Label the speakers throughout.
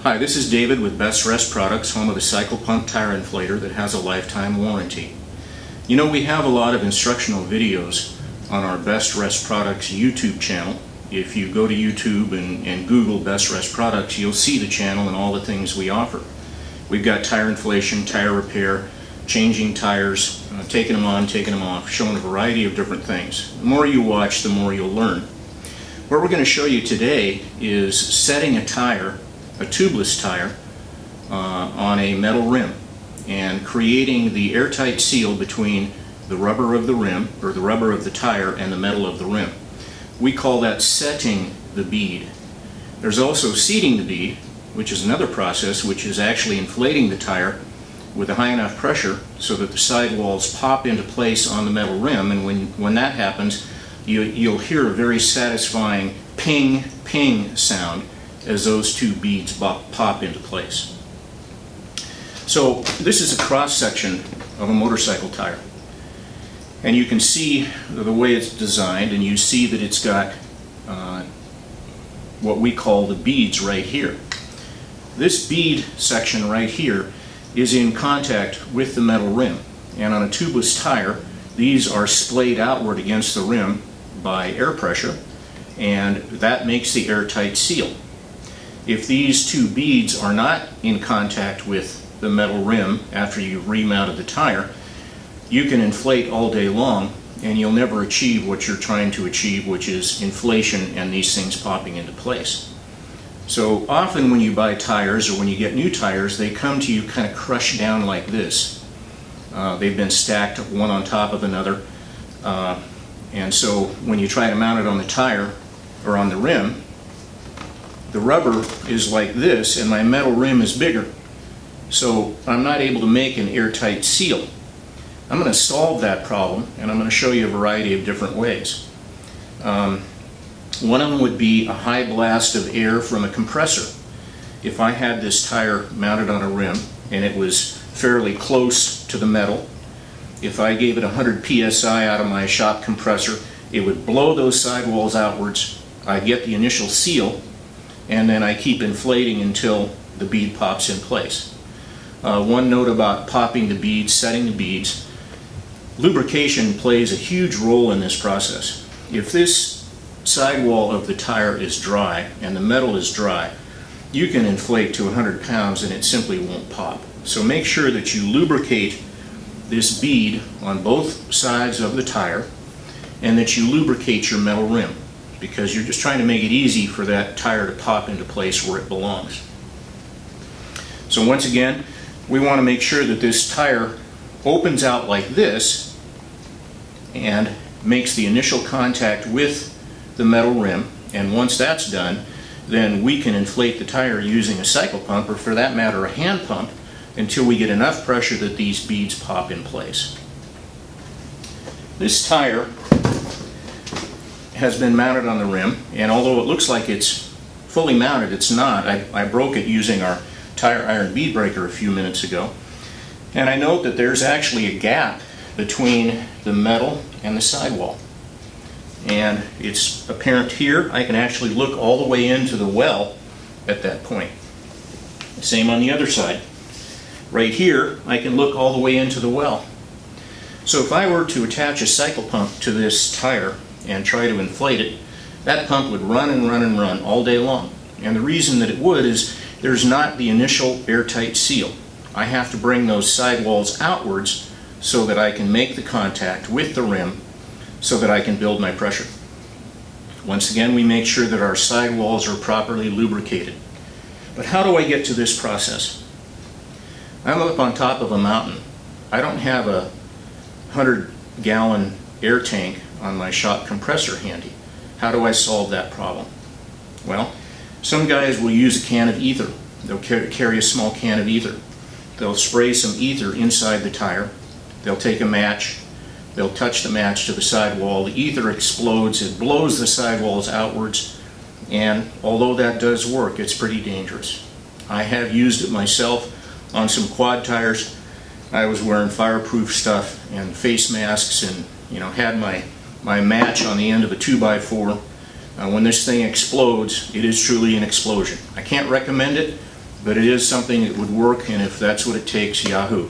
Speaker 1: Hi, this is David with BestRest Products, home of the cycle pump tire inflator that has a lifetime warranty. You know, we have a lot of instructional videos on our BestRest Products YouTube channel. If you go to YouTube and Google BestRest Products, you'll see the channel and all the things we offer. We've got tire inflation, tire repair, changing tires, taking them on, taking them off, showing a variety of different things. The more you watch, the more you'll learn. What we're going to show you today is setting a tire, a tubeless tire, on a metal rim and creating the airtight seal between the rubber of the rim, or the rubber of the tire, and the metal of the rim. We call that setting the bead. There's also seating the bead, which is another process, which is actually inflating the tire with a high enough pressure so that the sidewalls pop into place on the metal rim, and when that happens, you'll hear a very satisfying ping ping sound as those two beads pop into place. So this is a cross section of a motorcycle tire, and you can see the way it's designed, and you see that it's got what we call the beads right here. This bead section right here is in contact with the metal rim, and on a tubeless tire these are splayed outward against the rim by air pressure, and that makes the airtight seal. If these two beads are not in contact with the metal rim after you've remounted the tire, you can inflate all day long and you'll never achieve what you're trying to achieve, which is inflation and these things popping into place. So often when you buy tires or when you get new tires, they come to you kind of crushed down like this. They've been stacked one on top of another, and so when you try to mount it on the tire or on the rim, the rubber is like this and my metal rim is bigger, so I'm not able to make an airtight seal. I'm going to solve that problem, and I'm going to show you a variety of different ways. One of them would be a high blast of air from a compressor. If I had this tire mounted on a rim and it was fairly close to the metal, if I gave it 100 psi out of my shop compressor, it would blow those sidewalls outwards. I get the initial seal, and then I keep inflating until the bead pops in place. One note about popping the beads, setting the beads: lubrication plays a huge role in this process. If this sidewall of the tire is dry and the metal is dry, you can inflate to 100 pounds and it simply won't pop. So make sure that you lubricate this bead on both sides of the tire and that you lubricate your metal rim, because you're just trying to make it easy for that tire to pop into place where it belongs. So once again, we want to make sure that this tire opens out like this and makes the initial contact with the metal rim, and once that's done, then we can inflate the tire using a cycle pump, or for that matter a hand pump, until we get enough pressure that these beads pop in place. This tire has been mounted on the rim, and although it looks like it's fully mounted, it's not. I broke it using our tire iron bead breaker a few minutes ago, and I note that there's actually a gap between the metal and the sidewall, and it's apparent here. I can actually look all the way into the well at that point. Same on the other side. Right here I can look all the way into the well. So if I were to attach a cycle pump to this tire and try to inflate it, that pump would run and run and run all day long. And the reason that it would is there's not the initial airtight seal. I have to bring those sidewalls outwards so that I can make the contact with the rim so that I can build my pressure. Once again, we make sure that our sidewalls are properly lubricated. But how do I get to this process? I'm up on top of a mountain. I don't have a 100-gallon air tank on my shop compressor handy. How do I solve that problem? Well, some guys will use a can of ether. They'll carry a small can of ether. They'll spray some ether inside the tire. They'll take a match. They'll touch the match to the sidewall. The ether explodes. It blows the sidewalls outwards, and although that does work, it's pretty dangerous. I have used it myself on some quad tires. I was wearing fireproof stuff and face masks, and had my match on the end of a 2x4. When this thing explodes, it is truly an explosion. I can't recommend it, but it is something that would work, and if that's what it takes, yahoo.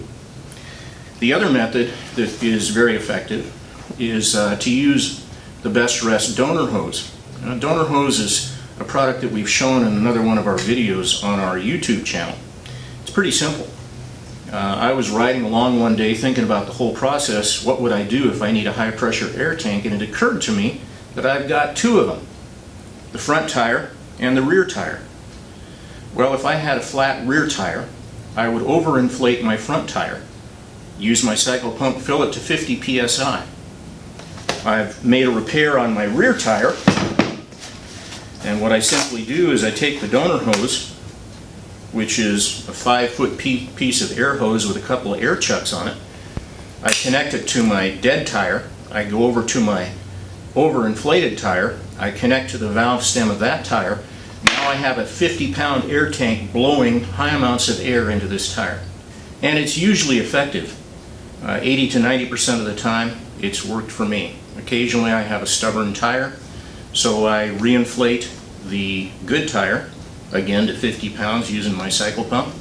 Speaker 1: The other method that is very effective is to use the BestRest donor hose. Donor hose is a product that we've shown in another one of our videos on our YouTube channel. It's pretty simple. I was riding along one day thinking about the whole process. What would I do if I need a high pressure air tank? And it occurred to me that I've got two of them, the front tire and the rear tire. Well, if I had a flat rear tire, I would overinflate my front tire, use my cycle pump, fill it to 50 psi. I've made a repair on my rear tire, and what I simply do is I take the donor hose, which is a 5-foot piece of air hose with a couple of air chucks on it. I connect it to my dead tire. I go over to my overinflated tire. I connect to the valve stem of that tire. Now I have a 50-pound air tank blowing high amounts of air into this tire. And it's usually effective. 80 to 90% of the time, it's worked for me. Occasionally I have a stubborn tire, so I reinflate the good tire, again to 50 pounds using my cycle pump,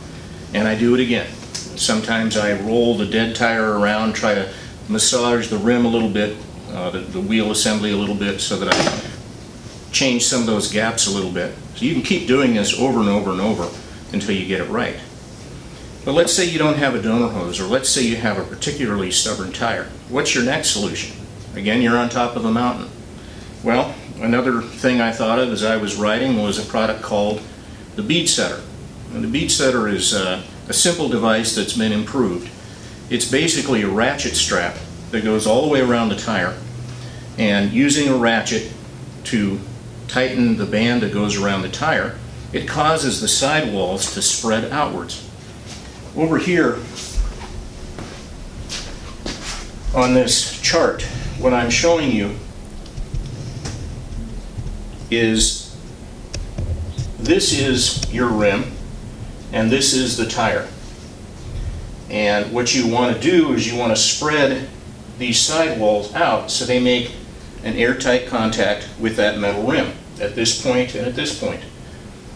Speaker 1: and I do it again. Sometimes I roll the dead tire around, try to massage the rim a little bit, the wheel assembly a little bit, so that I change some of those gaps a little bit. So you can keep doing this over and over and over until you get it right. But let's say you don't have a donor hose, or let's say you have a particularly stubborn tire. What's your next solution? Again, you're on top of a mountain. Well, another thing I thought of as I was riding was a product called the BeadSetR. And the BeadSetR is a simple device that's been improved. It's basically a ratchet strap that goes all the way around the tire, and using a ratchet to tighten the band that goes around the tire, it causes the sidewalls to spread outwards. Over here on this chart, what I'm showing you is this is your rim and this is the tire. And what you want to do is you want to spread these sidewalls out so they make an airtight contact with that metal rim at this point and at this point.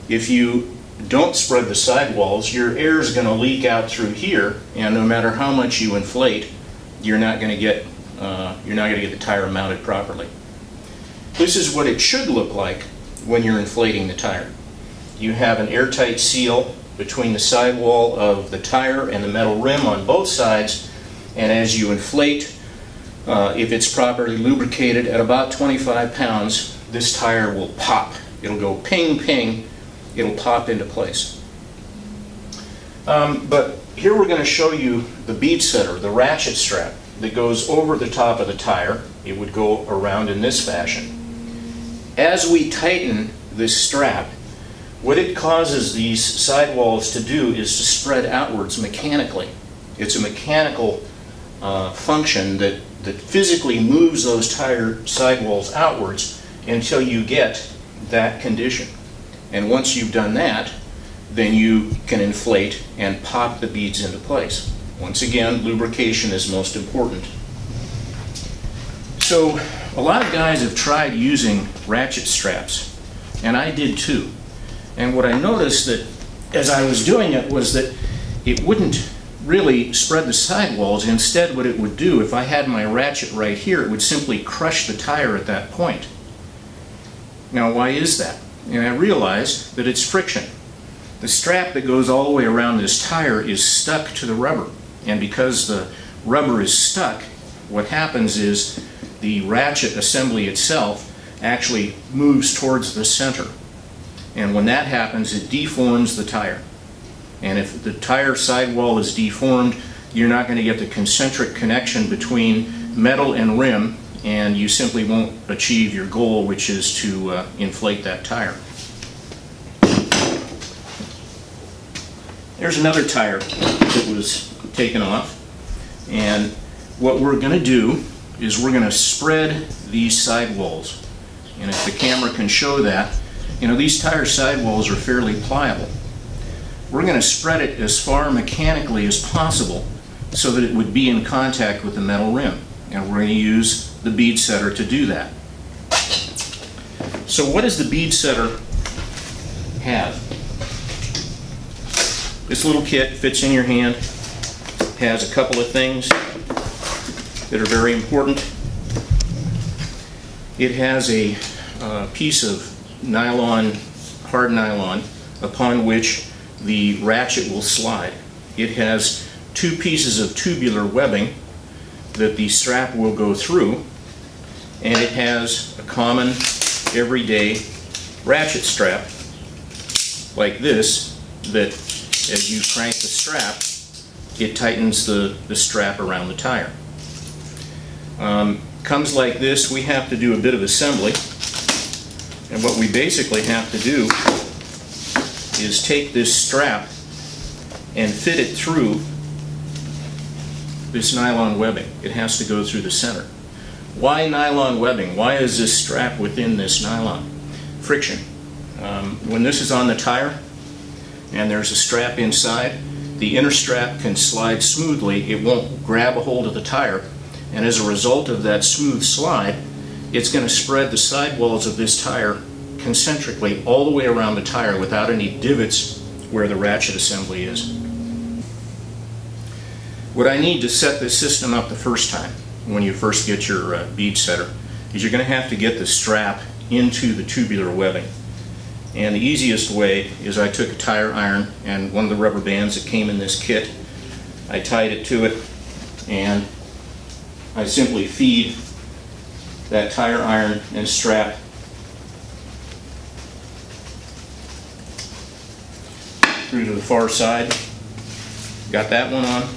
Speaker 1: If you don't spread the sidewalls, your air is going to leak out through here, and no matter how much you inflate, you're not going to get the tire mounted properly. This is what it should look like when you're inflating the tire. You have an airtight seal between the sidewall of the tire and the metal rim on both sides, and as you inflate, if it's properly lubricated at about 25 pounds, this tire will pop. It'll go ping ping, it'll pop into place. But here we're going to show you the BeadSetR, the ratchet strap that goes over the top of the tire. It would go around in this fashion. As we tighten this strap, what it causes these sidewalls to do is to spread outwards mechanically. It's a mechanical function that physically moves those tire sidewalls outwards until you get that condition. And once you've done that, then you can inflate and pop the beads into place. Once again, lubrication is most important. So a lot of guys have tried using ratchet straps, and I did too. And what I noticed that as I was doing it was that it wouldn't really spread the sidewalls. Instead, what it would do, if I had my ratchet right here, it would simply crush the tire at that point. Now, why is that? And I realized that it's friction. The strap that goes all the way around this tire is stuck to the rubber. And because the rubber is stuck, what happens is the ratchet assembly itself actually moves towards the center. And when that happens, it deforms the tire. And if the tire sidewall is deformed, you're not going to get the concentric connection between metal and rim, and you simply won't achieve your goal, which is to inflate that tire. There's another tire that was taken off, and what we're going to do is we're going to spread these sidewalls. And if the camera can show that, you know, these tire sidewalls are fairly pliable. We're going to spread it as far mechanically as possible so that it would be in contact with the metal rim. And we're going to use the BeadSetR to do that. So what does the BeadSetR have? This little kit fits in your hand, has a couple of things that are very important. It has a piece of nylon, hard nylon, upon which the ratchet will slide. It has two pieces of tubular webbing that the strap will go through, and it has a common everyday ratchet strap like this that as you crank the strap, it tightens the strap around the tire. Comes like this. We have to do a bit of assembly, and what we basically have to do is take this strap and fit it through this nylon webbing. It has to go through the center. Why nylon webbing? Why is this strap within this nylon? Friction. When this is on the tire and there's a strap inside, the inner strap can slide smoothly. It won't grab a hold of the tire, and as a result of that smooth slide, it's going to spread the sidewalls of this tire concentrically all the way around the tire without any divots where the ratchet assembly is. What I need to set this system up the first time, when you first get your bead setter, is you're going to have to get the strap into the tubular webbing. And the easiest way is I took a tire iron and one of the rubber bands that came in this kit. I tied it to it, and I simply feed that tire iron and strap through to the far side. Got that one on.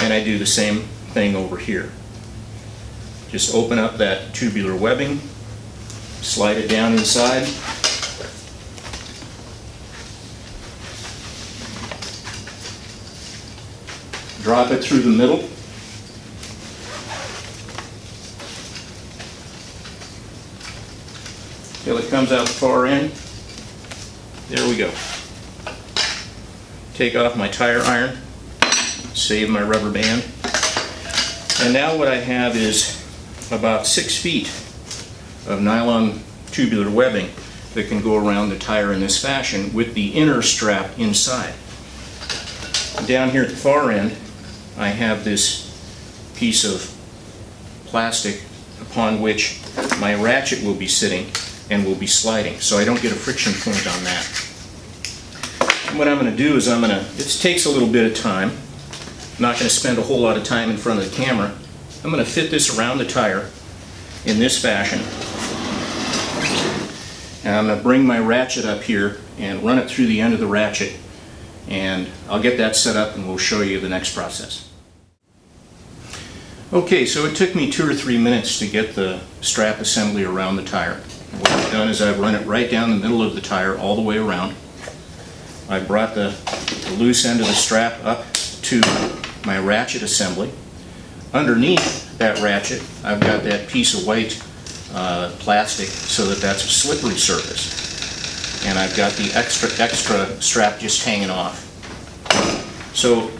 Speaker 1: And I do the same thing over here. Just open up that tubular webbing, slide it down inside, drop it through the middle, till it comes out the far end. There we go. Take off my tire iron, save my rubber band, and now what I have is about 6 feet of nylon tubular webbing that can go around the tire in this fashion with the inner strap inside. Down here at the far end, I have this piece of plastic upon which my ratchet will be sitting and will be sliding, so I don't get a friction point on that. And what I'm going to do is it takes a little bit of time. I'm not going to spend a whole lot of time in front of the camera. I'm going to fit this around the tire in this fashion. And I'm going to bring my ratchet up here and run it through the end of the ratchet, and I'll get that set up and we'll show you the next process. Okay, so it took me 2 or 3 minutes to get the strap assembly around the tire. And what I've done is I've run it right down the middle of the tire all the way around. I brought the loose end of the strap up to my ratchet assembly. Underneath that ratchet, I've got that piece of white plastic so that that's a slippery surface. And I've got the extra strap just hanging off. So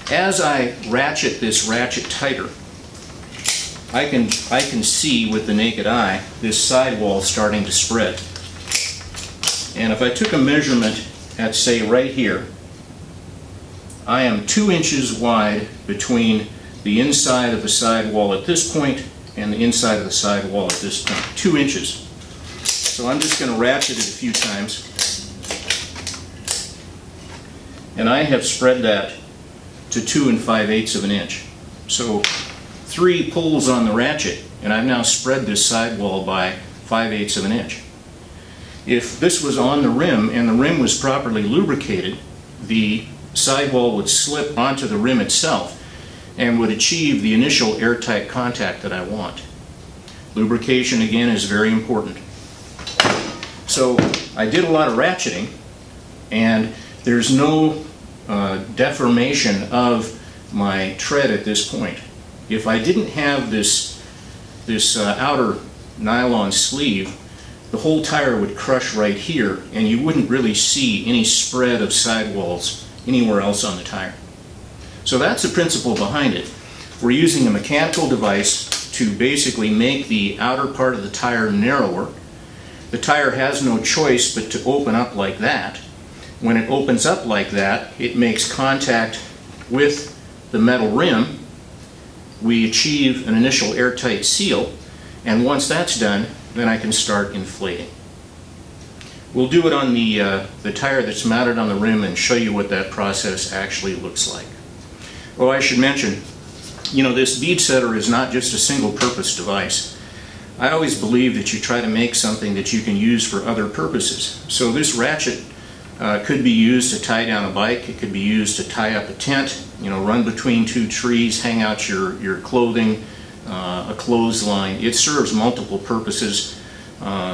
Speaker 1: as I ratchet this ratchet tighter, I can see with the naked eye this sidewall starting to spread. And if I took a measurement at, say, right here, I am 2 inches wide between the inside of the sidewall at this point and the inside of the sidewall at this point. 2 inches. So I'm just going to ratchet it a few times. And I have spread that to 2 5/8 of an inch. So 3 pulls on the ratchet, and I've now spread this sidewall by 5/8 of an inch. If this was on the rim and the rim was properly lubricated, the sidewall would slip onto the rim itself and would achieve the initial airtight contact that I want. Lubrication, again, is very important. So I did a lot of ratcheting, and there's no deformation of my tread at this point. If I didn't have this outer nylon sleeve, the whole tire would crush right here, and you wouldn't really see any spread of sidewalls anywhere else on the tire. So that's the principle behind it. We're using a mechanical device to basically make the outer part of the tire narrower. The tire has no choice but to open up like that, When it opens up like that, it makes contact with the metal rim. We achieve an initial airtight seal, and once that's done, then I can start inflating. We'll do it on the tire that's mounted on the rim and show you what that process actually looks like. Oh, I should mention, you know, this BeadSetR is not just a single-purpose device. I always believe that you try to make something that you can use for other purposes. So this ratchet could be used to tie down a bike. It could be used to tie up a tent, you know, run between two trees, hang out your clothing, a clothesline. It serves multiple purposes,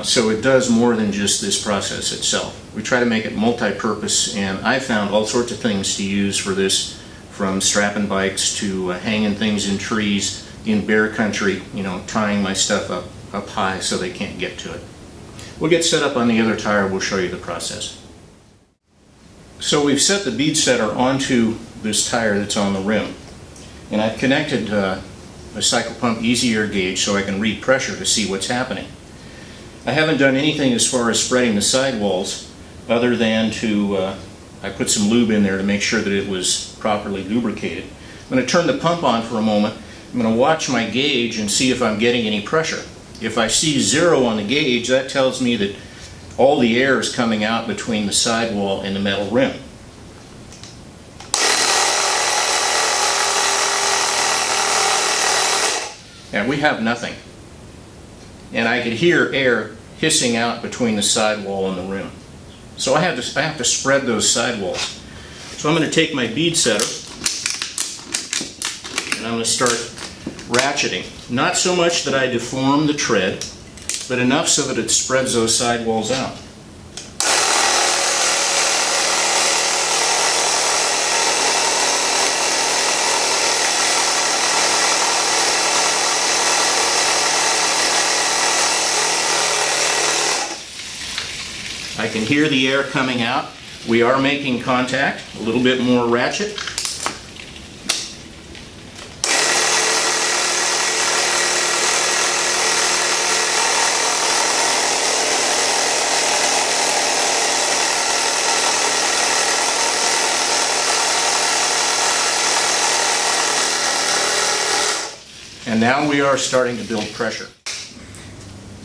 Speaker 1: so it does more than just this process itself. We try to make it multi-purpose, and I found all sorts of things to use for this, from strapping bikes to hanging things in trees, in bear country, you know, tying my stuff up high so they can't get to it. We'll get set up on the other tire. We'll show you the process. So we've set the BeadSetR onto this tire that's on the rim, and I've connected a cycle pump easy air gauge so I can read pressure to see what's happening. I haven't done anything as far as spreading the sidewalls other than to I put some lube in there to make sure that it was properly lubricated. I'm going to turn the pump on for a moment. I'm going to watch my gauge and see if I'm getting any pressure. If I see 0 on the gauge, that tells me that all the air is coming out between the sidewall and the metal rim. And we have nothing. And I could hear air hissing out between the sidewall and the rim. So I have to spread those sidewalls. So I'm going to take my BeadSetR and I'm going to start ratcheting. Not so much that I deform the tread, but enough so that it spreads those sidewalls out. I can hear the air coming out. We are making contact. A little bit more ratchet. And now we are starting to build pressure.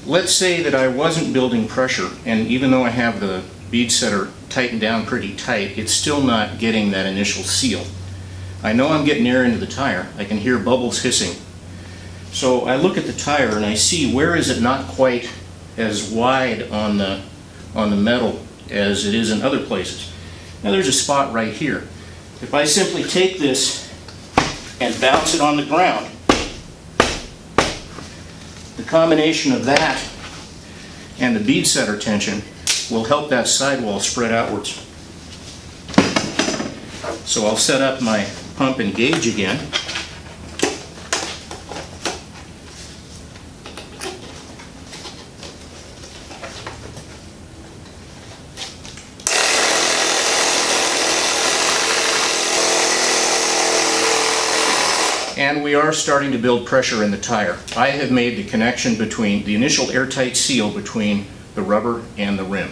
Speaker 1: Let's say that I wasn't building pressure, and even though I have the BeadSetR tightened down pretty tight, it's still not getting that initial seal. I know I'm getting air into the tire. I can hear bubbles hissing. So I look at the tire and I see where is it not quite as wide on the metal as it is in other places. Now there's a spot right here. If I simply take this and bounce it on the ground, the combination of that and the BeadSetR tension will help that sidewall spread outwards. So I'll set up my pump and gauge again. And we are starting to build pressure in the tire. I have made the connection between the initial airtight seal between the rubber and the rim.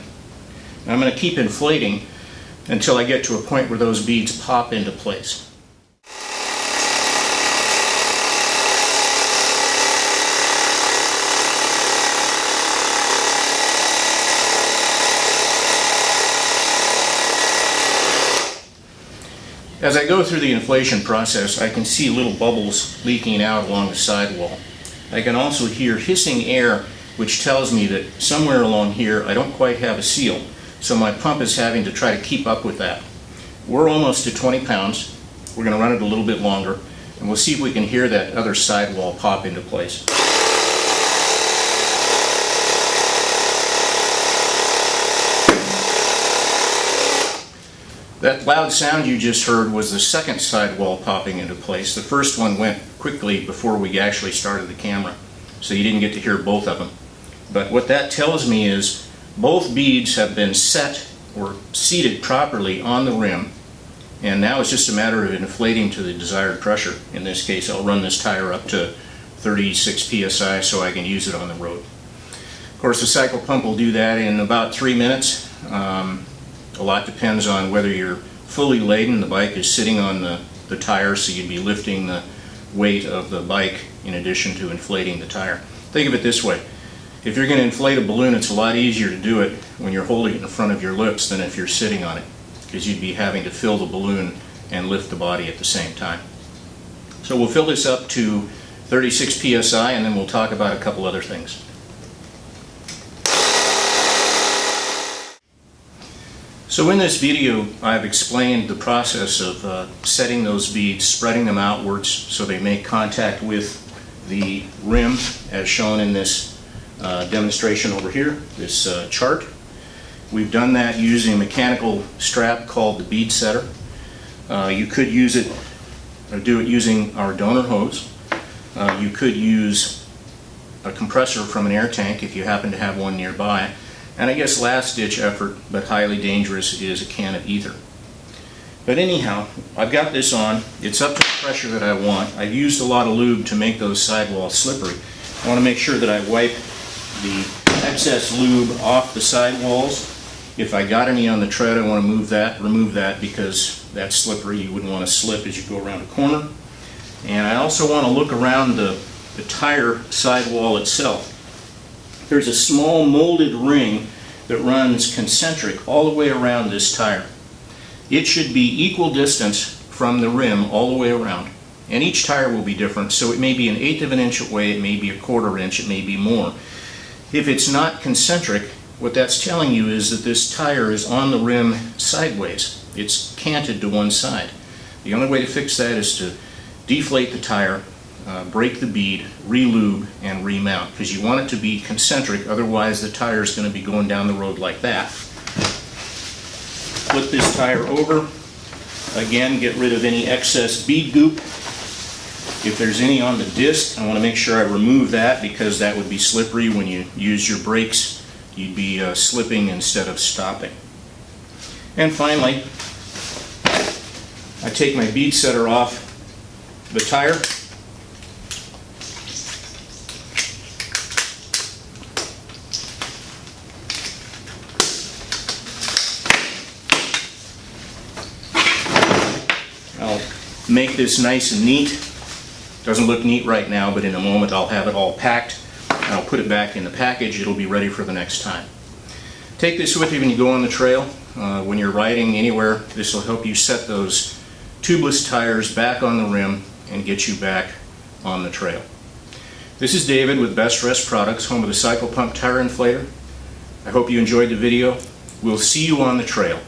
Speaker 1: Now I'm going to keep inflating until I get to a point where those beads pop into place. As I go through the inflation process, I can see little bubbles leaking out along the sidewall. I can also hear hissing air, which tells me that somewhere along here I don't quite have a seal, so my pump is having to try to keep up with that. We're almost to 20 pounds. We're going to run it a little bit longer, and we'll see if we can hear that other sidewall pop into place. That loud sound you just heard was the second sidewall popping into place. The first one went quickly before we actually started the camera, so you didn't get to hear both of them. But what that tells me is both beads have been set or seated properly on the rim, and now it's just a matter of inflating to the desired pressure. In this case, I'll run this tire up to 36 psi so I can use it on the road. Of course, the cycle pump will do that in about 3 minutes. A lot depends on whether you're fully laden. The bike is sitting on the tire, so you'd be lifting the weight of the bike in addition to inflating the tire. Think of it this way. If you're going to inflate a balloon, it's a lot easier to do it when you're holding it in front of your lips than if you're sitting on it, because you'd be having to fill the balloon and lift the body at the same time. So we'll fill this up to 36 psi, and then we'll talk about a couple other things. So in this video, I've explained the process of setting those beads, spreading them outwards so they make contact with the rim, as shown in this demonstration over here, this chart. We've done that using a mechanical strap called the BeadSetR. You could use it, or do it using our donor hose. You could use a compressor from an air tank if you happen to have one nearby. And I guess last ditch effort, but highly dangerous, is a can of ether. But anyhow, I've got this on. It's up to the pressure that I want. I've used a lot of lube to make those sidewalls slippery. I want to make sure that I wipe the excess lube off the sidewalls. If I got any on the tread, I want to remove that because that's slippery. You wouldn't want to slip as you go around a corner. And I also want to look around the tire sidewall itself. There's a small molded ring that runs concentric all the way around this tire. It should be equal distance from the rim all the way around. And each tire will be different, so it may be 1/8 of an inch away, it may be 1/4 inch, it may be more. If it's not concentric, what that's telling you is that this tire is on the rim sideways. It's canted to one side. The only way to fix that is to deflate the tire, break the bead, re-lube, and remount, because you want it to be concentric, otherwise the tire is going to be going down the road like that. Flip this tire over. Again, get rid of any excess bead goop. If there's any on the disc, I want to make sure I remove that, because that would be slippery. When you use your brakes, you'd be slipping instead of stopping. And finally, I take my BeadSetR off the tire. I'll make this nice and neat. Doesn't look neat right now, but in a moment I'll have it all packed. I'll put it back in the package. It'll be ready for the next time. Take this with you when you go on the trail. When you're riding anywhere, this will help you set those tubeless tires back on the rim and get you back on the trail. This is David with BestRest Products, home of the Cycle Pump Tire Inflator. I hope you enjoyed the video. We'll see you on the trail.